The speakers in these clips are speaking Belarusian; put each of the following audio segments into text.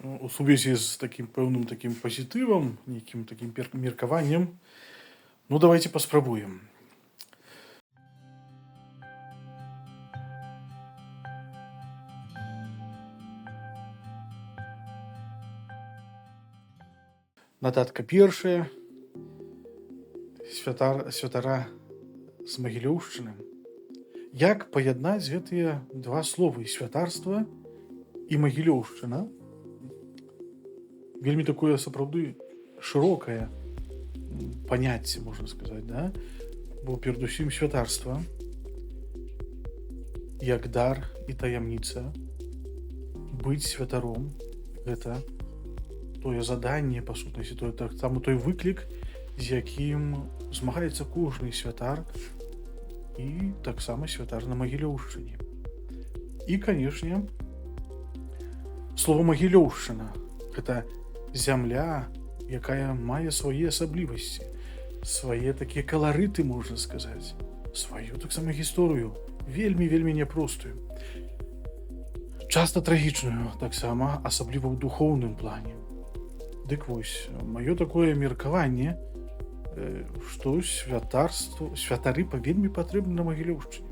у сувязі з такім пэўным такім пазітывам, нейкім такім меркаваннем. Ну, давайте паспрабуем. Нататка першая. Святара з Магілёўшчыны. Як паяднаць гэтыя два словы: святарства і Магілёўшчына? Вельмі такое сапраўды шырокае паняцце, можна сказаць, да? Бо перадусім святарства як дар і таямніца. Быць святаром — гэта тое заданне, па сутнасці, таксама той выклік, з якім змагаецца кожны святар, і таксама святар на Магілёўшчыне. І, канешне, слова Магілёўшчына — гэта зямля, якая мае свае асаблівасці, свае такія каларыты, можна сказаць, сваю таксама гісторыю, вельмі няпростую, часта трагічную, таксама, асабліва ў духоўным плане. Дык вось, маё такое меркаванне, што святары вельмі патрэбны на Магілёўшчыне.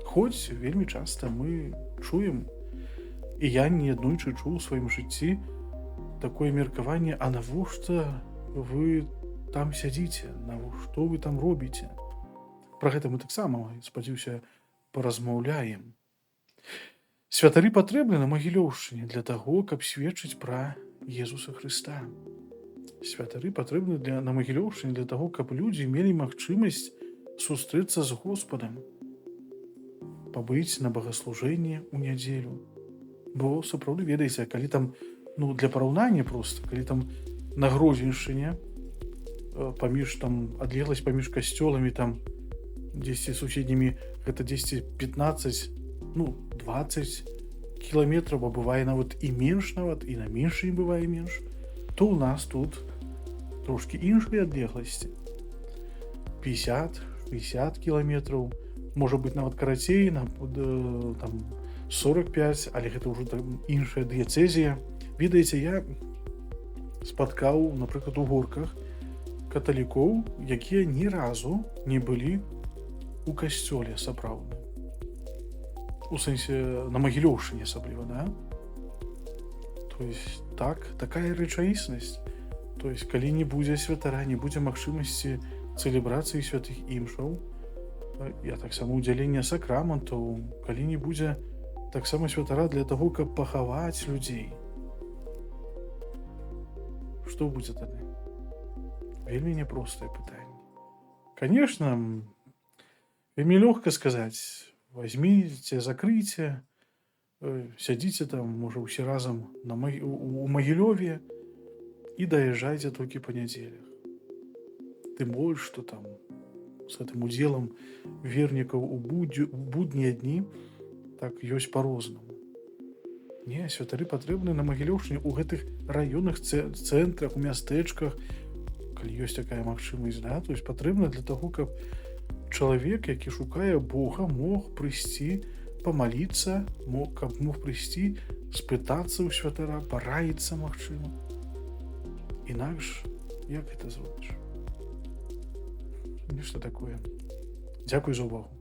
Хоць вельмі часта мы чуем, і я неаднойчы чуў у сваім жыцці такое меркаванне: а навошта вы там сядзіце, што вы там робіце? Пра гэта мы таксама, спадзяюся, паразмаўляем. Святары патрэбны на Магілёўшчыне для таго, каб сведчыць пра Езуса Хрыста. Святары патрэбны на Магілёўшчыне для таго, каб людзі мелі магчымасць сустрэцца з Господам, пабыць на богаслужэнні ў нядзелю. Бо сапраўды, ведаеце, калі там, для параўнання проста, калі там на Гродзеншчыне адлегласць паміж касцёламі там дзесьці суседнімі гэта 10-15, 20 кіламетраў, а бывае нават і менш, і на меншай бывае менш, то ў нас тут трошкі іншыя адлегласці. 50-60 кіламетраў, можа быць нават карацей, 45, але гэта ўжо іншая дыяцэзія. Ведаеце, я спаткаў, напрыклад, у Горках каталікоў, якія ні разу не былі у касцёле сапраўдным. У сэнсе на Магілёўшчыне асабліва, да? То есть такая рэчаіснасць. То есть калі не будзе святара, не будзе магчымасці цэлебрацыі святых імшаў, а таксама ўдзялення сакраментаў, калі не будзе таксама святара для таго, каб пахаваць людзей, што будзе тады? Вельмі няпростае пытанне. Канешне, вельмі лёгка сказаць: возьміце, закрыйце, сядзіце там, можа, усе разам у Магілёве і даязджайце толькі па нядзелях. Тым больш, што там з гэтым удзелам вернікаў у буднія дні так ёсць па-рознаму. Не, святары патрэбны на Магілёўшчыне, у гэтых раённых цэнтрах, у мястэчках, калі ёсць такая магчымасць, да? То есть патрэбна для таго, каб чалавек, які шукае Бога, мог прыйсці памаліцца, каб мог прыйсці спытацца ў святара, параіцца, магчыма. Інакш як гэта зробіш? Нешта такое. Дзякуй за ўвагу.